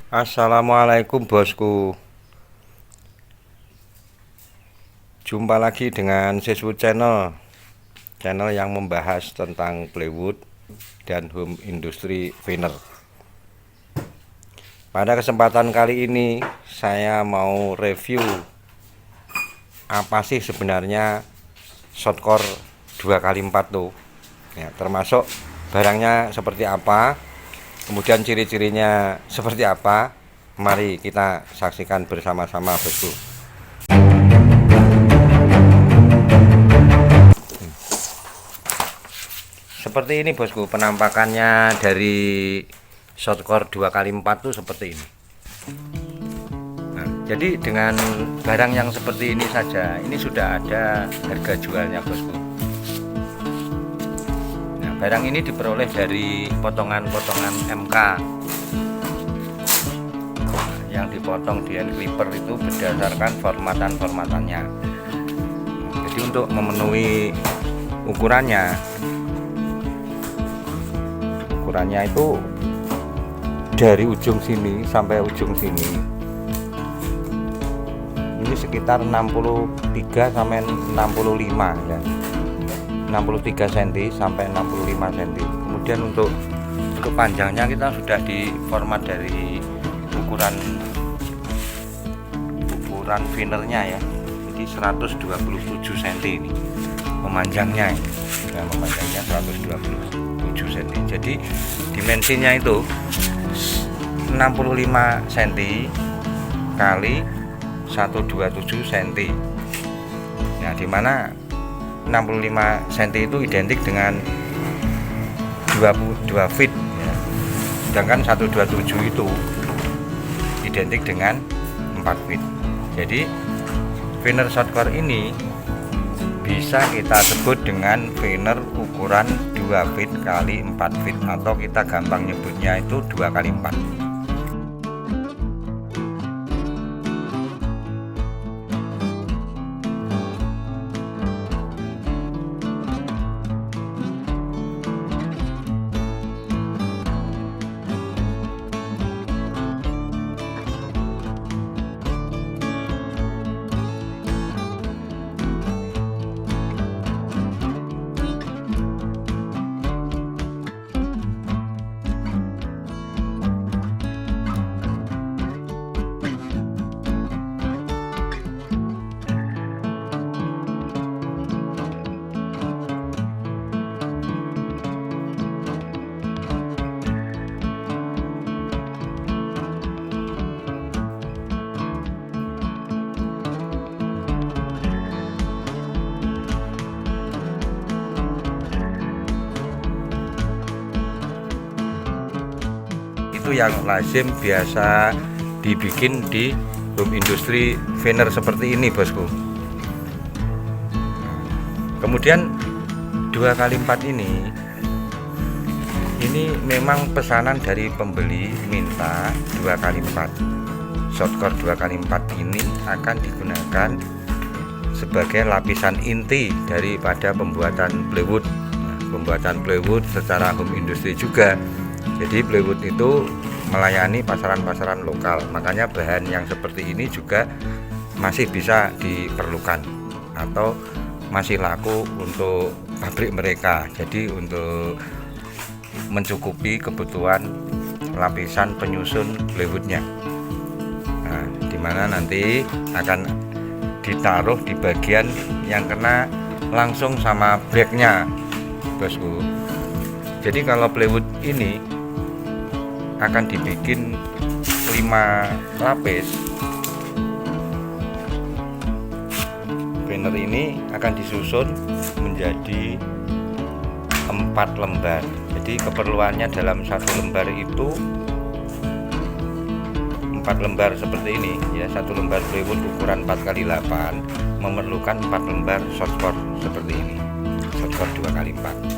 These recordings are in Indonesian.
Assalamualaikum bosku. Jumpa lagi dengan Siswu Channel, channel yang membahas tentang plywood dan home industry furniture. Pada kesempatan kali ini saya mau review apa sih sebenarnya shotcore 2x4 tuh ya, termasuk barangnya seperti apa, kemudian ciri-cirinya seperti apa. Mari kita saksikan bersama-sama bosku. Seperti ini bosku penampakannya dari shotcore 2x4 tuh seperti ini. Nah, jadi dengan barang yang seperti ini saja ini sudah ada harga jualnya bosku. Nah, barang ini diperoleh dari potongan-potongan MK. Nah, yang dipotong di hand clipper itu berdasarkan formatan-formatannya. Jadi untuk memenuhi ukurannya itu dari ujung sini sampai ujung sini ini sekitar 63 sampai 65 ya, 63 cm sampai 65 cm. Kemudian untuk panjangnya kita sudah di format dari ukuran finernya ya, jadi 127 cm ini memanjangnya ini. Nah, memanjangnya 127 cm. Jadi dimensinya itu 65 cm kali 127 cm. Nah, dimana 65 cm itu identik dengan 22 feet ya. Sedangkan 127 itu identik dengan 4 feet. Jadi finer shotcore ini bisa kita sebut dengan finer ukuran 2 feet kali 4 feet, atau kita gampang nyebutnya itu 2x4. Itu yang lazim biasa dibikin di home industry furniture seperti ini bosku. Kemudian 2x4 ini memang pesanan dari pembeli minta 2x4. Shotcore 2x4 ini akan digunakan sebagai lapisan inti daripada pembuatan plywood. Pembuatan plywood secara home industry juga. Jadi plywood itu melayani pasaran-pasaran lokal, makanya bahan yang seperti ini juga masih bisa diperlukan atau masih laku untuk pabrik mereka. Jadi untuk mencukupi kebutuhan lapisan penyusun plywoodnya. Nah, dimana nanti akan ditaruh di bagian yang kena langsung sama bracknya bosku. Jadi kalau plywood ini akan dibikin 5 lapis. Banner ini akan disusun menjadi 4 lembar. Jadi keperluannya dalam satu lembar itu 4 lembar seperti ini ya. Satu lembar plywood ukuran 4x8 memerlukan 4 lembar shotcore seperti ini. Shotcore 2x4.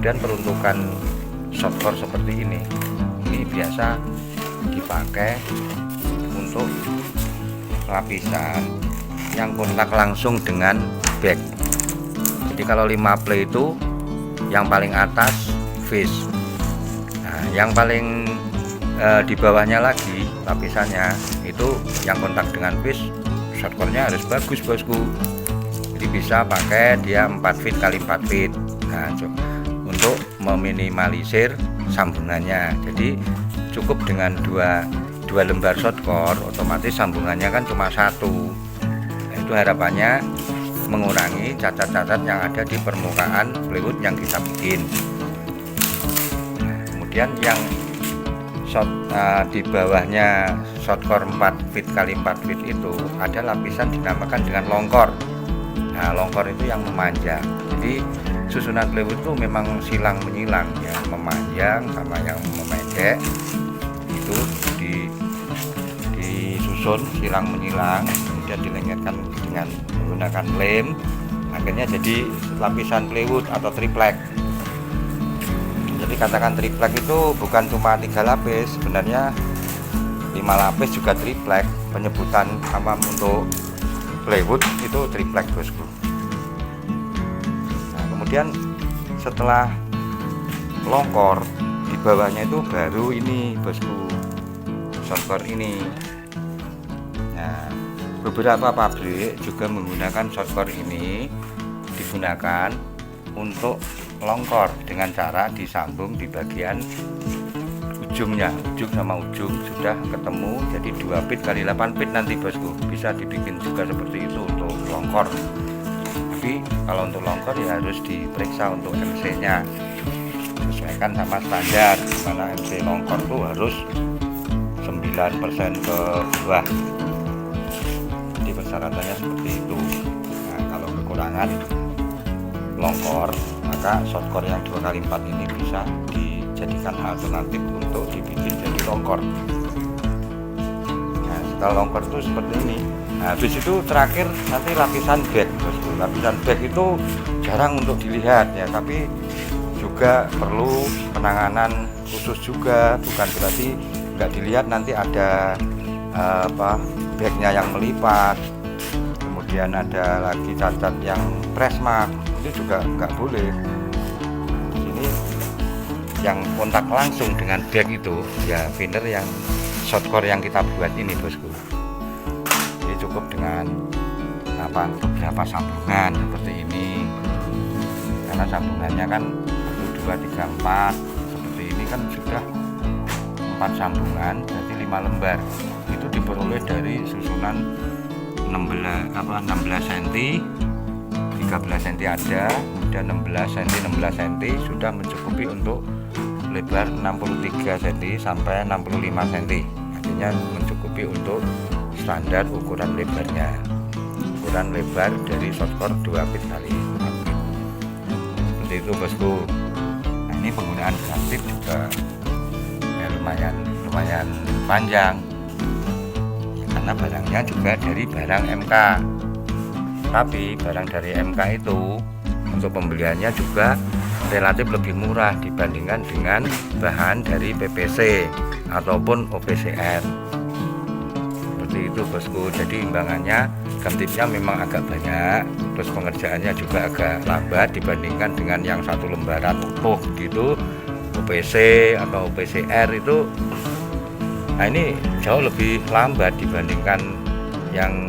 kemudian peruntukan shortcore seperti ini biasa dipakai untuk lapisan yang kontak langsung dengan back. Jadi kalau 5 play itu yang paling atas face, nah yang paling di bawahnya lagi lapisannya itu yang kontak dengan face, shortcore-nya harus bagus bosku. Jadi bisa pakai dia 4 feet kali 4 feet. Nah untuk meminimalisir sambungannya, jadi cukup dengan dua lembar shortcore, otomatis sambungannya kan cuma 1. Nah, itu harapannya mengurangi cacat-cacat yang ada di permukaan plywood yang kita bikin. Nah, kemudian yang di bawahnya shortcore 4 feet kali 4 feet itu ada lapisan dinamakan dengan longkor. Nah longkor itu yang memanjang, jadi susunan plywood itu memang silang menyilang ya, memanjang sama yang memendek itu disusun silang menyilang, kemudian dilengitkan dengan menggunakan lem, akhirnya jadi lapisan plywood atau triplek. Jadi katakan triplek itu bukan cuma 3 lapis, sebenarnya 5 lapis juga triplek. Penyebutan awam untuk plywood itu triplek bosku. Nah, kemudian setelah longkor di bawahnya itu baru ini bosku, shortcore ini. Nah, beberapa pabrik juga menggunakan shortcore ini digunakan untuk longkor dengan cara disambung di bagian ujungnya, ujung sama ujung sudah ketemu, jadi 2 feet kali 8 feet nanti bosku. Bisa dibikin juga seperti itu untuk longkor, tapi kalau untuk longkor ya harus diperiksa untuk MC nya, sesuaikan sama standar, dimana MC longkor itu harus 9% ke bawah, jadi persyaratannya seperti itu. Nah, kalau kekurangan longkor, maka shortcore yang 2 kali 4 ini bisa dijadikan alternatif untuk dibikin jadi longkor. Nah setelah longkor itu seperti ini. Nah habis itu terakhir nanti lapisan back bosku. Lapisan back itu jarang untuk dilihat ya, tapi juga perlu penanganan khusus juga, bukan berarti nggak dilihat nanti ada backnya yang melipat, kemudian ada lagi cacat yang press mark, itu juga nggak boleh. Ini yang kontak langsung dengan back itu ya finer yang shortcore yang kita buat ini bosku. Jadi cukup dengan beberapa sambungan seperti ini, karena sambungannya kan 1, 2, 3, 4 seperti ini kan sudah 4 sambungan, berarti 5 lembar. Itu diperoleh dari susunan 16 cm, 13 cm ada, kemudian 16 cm sudah mencukupi untuk lebar 63 cm sampai 65 cm, artinya mencukupi untuk standar ukuran lebarnya, ukuran lebar dari shortcore 2 feet kali 4 feet seperti itu bosku. Nah ini penggunaan grafit juga ya lumayan panjang ya, karena barangnya juga dari barang MK. Tapi barang dari MK itu untuk pembeliannya juga relatif lebih murah dibandingkan dengan bahan dari PPC ataupun OPCR. Seperti itu bosku. Jadi imbangannya gamtipnya memang agak banyak, terus pengerjaannya juga agak lambat dibandingkan dengan yang 1 lembaran utuh gitu, OPC atau OPCR itu. Nah ini jauh lebih lambat dibandingkan yang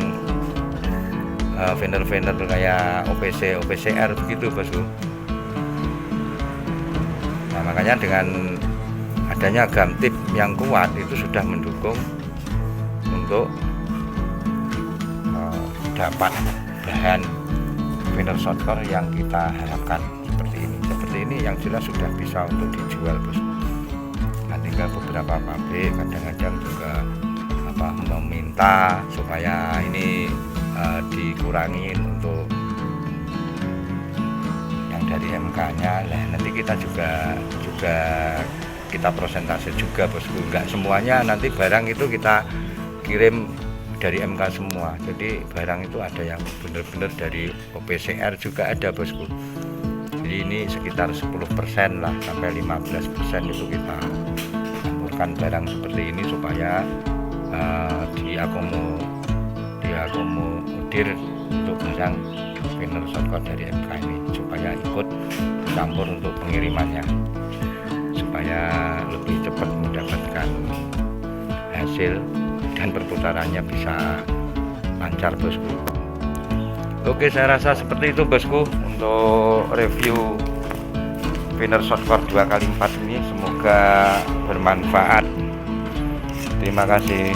vendor-vendor kayak OPC, OPCR begitu bosku. Nah makanya dengan adanya gamtip yang kuat itu sudah mendukung untuk dapat bahan finer shortcore yang kita harapkan seperti ini. Seperti ini yang jelas sudah bisa untuk dijual bosku. Nah tinggal beberapa pabrik kadang-kadang juga meminta supaya ini dikurangin untuk yang dari MK-nya. Nah nanti kita juga kita prosentase juga bosku, enggak semuanya nanti barang itu kita kirim dari MK semua. Jadi barang itu ada yang benar-benar dari OPCR juga ada bosku. Jadi ini sekitar 10% lah sampai 15% itu kita campurkan barang seperti ini supaya diakomodir untuk barang spinner shortcut dari MK ini, supaya ikut campur untuk pengirimannya, supaya lebih cepat mendapatkan hasil dan perputarannya bisa lancar, bosku. Oke, saya rasa seperti itu, bosku, untuk review spinner shortcut 2x4 ini. Semoga bermanfaat. Terima kasih.